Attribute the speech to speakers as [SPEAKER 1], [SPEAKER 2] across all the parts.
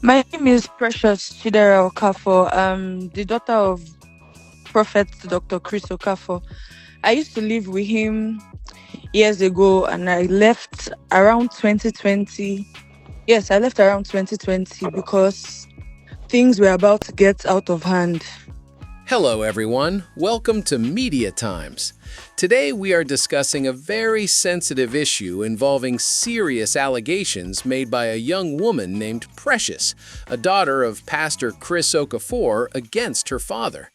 [SPEAKER 1] My name is Precious Chidera Okafor. The daughter of Prophet Dr. Chris Okafor. I used to live with him years ago and I left around 2020. Yes, I left around 2020 because things were about to get out of hand.
[SPEAKER 2] Hello, everyone. Welcome to Media Times. Today, we are discussing a very sensitive issue involving serious allegations made by a young woman named Precious, a daughter of Pastor Chris Okafor, against her father.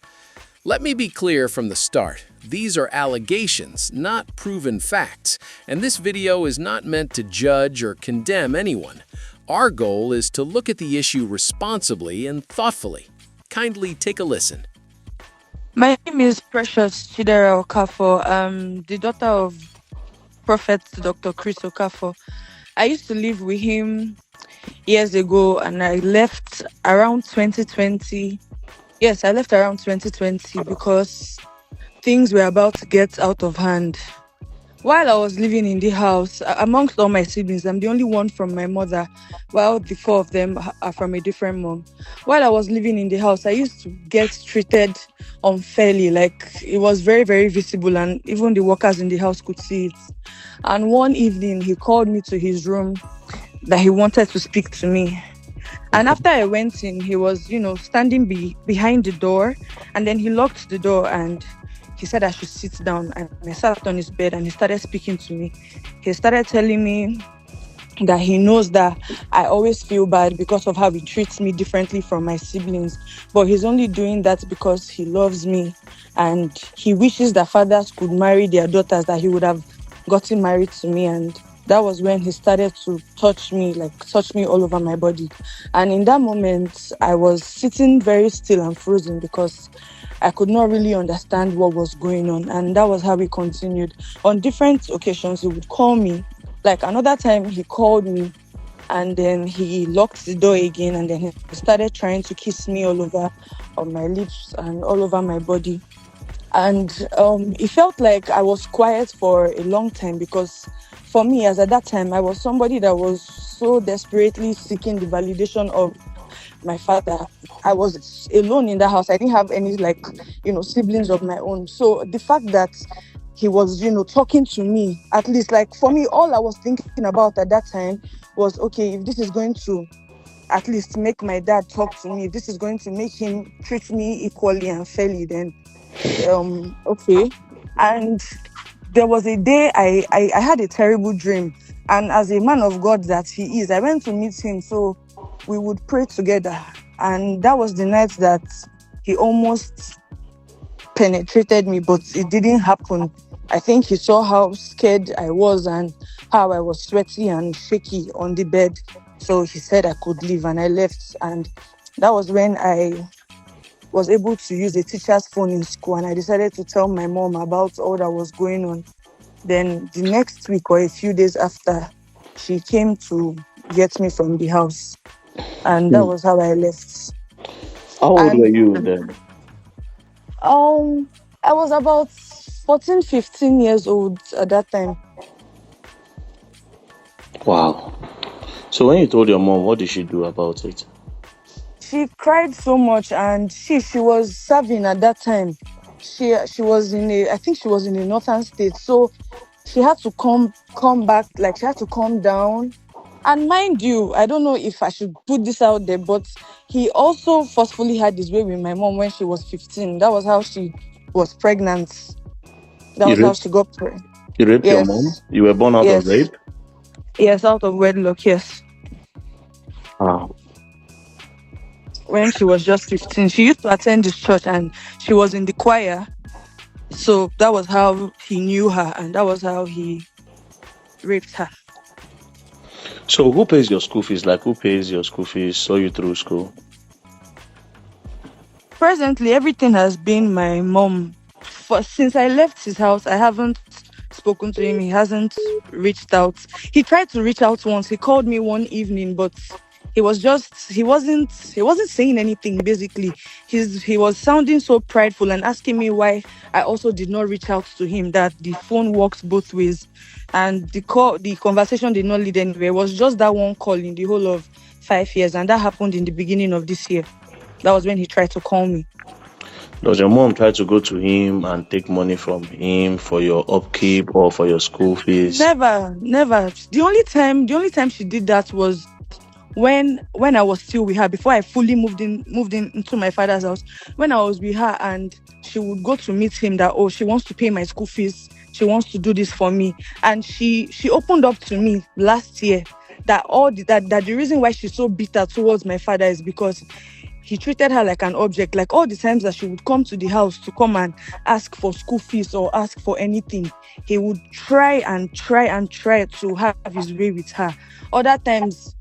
[SPEAKER 2] Let me be clear from the start. These are allegations, not proven facts, and this video is not meant to judge or condemn anyone. Our goal is to look at the issue responsibly and thoughtfully. Kindly take a listen.
[SPEAKER 1] My name is Precious Chidera Okafor. The daughter of Prophet Dr. Chris Okafor. I used to live with him years ago and I left around 2020. Yes, I left around 2020 because things were about to get out of hand. While I was living in the house, amongst all my siblings, I'm the only one from my mother, while the four of them are from a different mom. While I was living in the house, I used to get treated unfairly. Like it was very, very visible, and even the workers in the house could see it. And one evening, he called me to his room that he wanted to speak to me. And
[SPEAKER 3] Okay.
[SPEAKER 1] after I went in, he was, standing behind the door. And then he locked the door and he said I should sit down. And I sat on his bed and he started speaking to me. He started telling me that he knows that I always feel bad because of how he treats me differently from my siblings. But he's only doing that because he loves me. And he wishes that fathers could marry their daughters, that he would have gotten married to me. And that was when he started to touch me, like touch me all over my body. And in that moment, I was sitting very still and frozen because I could not really understand what was going on. And that was how we continued. On different occasions, he would call me. Like another time, he called me and then he locked the door again and then he started trying to kiss me all over on my lips and all over my body. And it felt like I was quiet for a long time because for me, as at that time, I was somebody that was so desperately seeking the validation of my father. I was alone in the house. I didn't have any siblings of my own. So the fact that he was, talking to me, at least like for me, all I was thinking about at that time was okay, if this is going to at least make my dad talk to me, if this is going to make him treat me equally and fairly, then okay. And there was a day I had a terrible dream. And as a man of God that he is, I went to meet him so we would pray together. And that was the night that he almost penetrated me, but it didn't happen. I think he saw how scared I was and how I was sweaty and shaky on the bed. So he said I could leave and I left. And that was when I was able to use a teacher's phone in school and I decided to tell my mom about all that was going on. Then the next week or a few days after, she came to get me from the house. And that
[SPEAKER 3] Hmm.
[SPEAKER 1] was how I left.
[SPEAKER 3] How old were
[SPEAKER 1] And
[SPEAKER 3] you then?
[SPEAKER 1] um I was about 14, 15 years old at that time.
[SPEAKER 3] Wow. So when you told your mom, what did she do about it?
[SPEAKER 1] She cried so much and she was serving at that time. She was in a I think she was in a northern state. So she had to come back, like she had to calm down. And mind you, I don't know if I should put this out there, but he also forcefully had his way with my mom when she was 15. That was how she was pregnant. That
[SPEAKER 3] You
[SPEAKER 1] was how
[SPEAKER 3] raped,
[SPEAKER 1] she got pregnant.
[SPEAKER 3] you raped your mom?
[SPEAKER 1] Yes,
[SPEAKER 3] You were born out of
[SPEAKER 1] yes,
[SPEAKER 3] rape?
[SPEAKER 1] yes, out of wedlock, yes.
[SPEAKER 3] Ah.
[SPEAKER 1] When she was just 15, she used to attend this church and she was in the choir. So that was how he knew her and that was how he raped her.
[SPEAKER 3] So who pays your school fees? Like who pays your school fees, saw you through school?
[SPEAKER 1] Presently, everything has been my mom. For since I left his house, I haven't spoken to him. He hasn't reached out. He tried to reach out once. He called me one evening, but he wasn't saying anything basically. He was sounding so prideful and asking me why I also did not reach out to him, that the phone works both ways. And the conversation did not lead anywhere. It was just that one call in the whole of 5 years, and that happened in the beginning of this year. That was when he tried to call me.
[SPEAKER 3] Does your mom try to go to him and take money from him for your upkeep or for your school fees?
[SPEAKER 1] Never, never. The only time she did that was when I was still with her, before I fully moved in into my father's house. When I was with her, and she would go to meet him that, oh, she wants to pay my school fees, she wants to do this for me. And she opened up to me last year that that the reason why she's so bitter towards my father is because he treated her like an object. Like, all the times that she would come to the house to come and ask for school fees or ask for anything, he would try and try and try to have his way with her. Other times,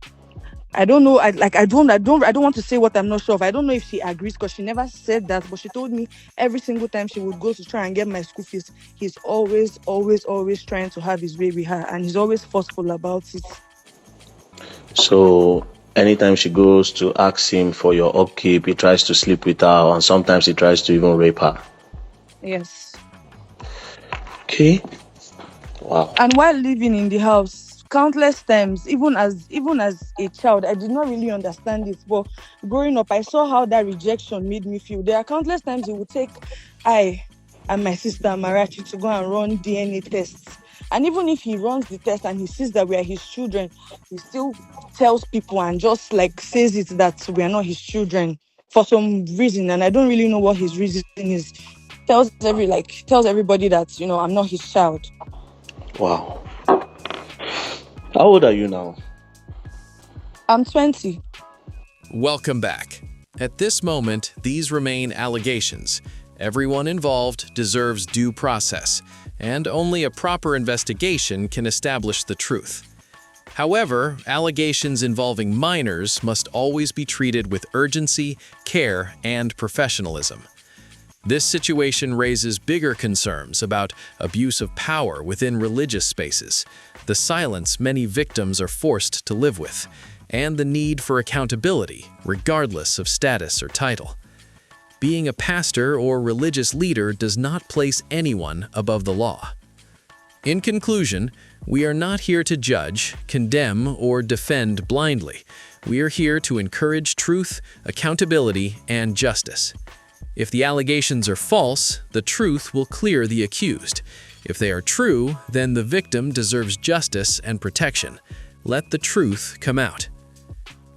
[SPEAKER 1] I don't know. I don't want to say what I'm not sure of. I don't know if she agrees, because she never said that, but she told me every single time she would go to try and get my school fees, he's always, always, always trying to have his way with her, and he's always forceful about it.
[SPEAKER 3] So anytime she goes to ask him for your upkeep, he tries to sleep with her, and sometimes he tries to even rape her.
[SPEAKER 1] Yes.
[SPEAKER 3] Okay. Wow.
[SPEAKER 1] And while living in the house, countless times, even as a child, I did not really understand it. But growing up, I saw how that rejection made me feel. There are countless times he would take I and my sister Marachi to go and run DNA tests. And even if he runs the test and he sees that we are his children, he still tells people and just like says it that we are not his children for some reason. And I don't really know what his reason is. Tells everybody that, I'm not his child.
[SPEAKER 3] Wow. How old are you now?
[SPEAKER 1] I'm 20.
[SPEAKER 2] Welcome back. At this moment, these remain allegations. Everyone involved deserves due process, and only a proper investigation can establish the truth. However, allegations involving minors must always be treated with urgency, care, and professionalism. This situation raises bigger concerns about abuse of power within religious spaces, the silence many victims are forced to live with, and the need for accountability, regardless of status or title. Being a pastor or religious leader does not place anyone above the law. In conclusion, we are not here to judge, condemn, or defend blindly. We are here to encourage truth, accountability, and justice. If the allegations are false, the truth will clear the accused. If they are true, then the victim deserves justice and protection. Let the truth come out.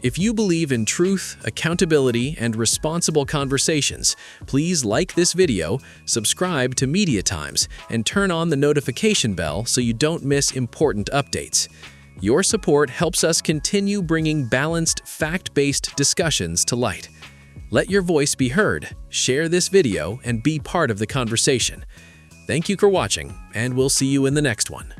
[SPEAKER 2] If you believe in truth, accountability, and responsible conversations, please like this video, subscribe to Media Times, and turn on the notification bell so you don't miss important updates. Your support helps us continue bringing balanced, fact-based discussions to light. Let your voice be heard, share this video, and be part of the conversation. Thank you for watching, and we'll see you in the next one.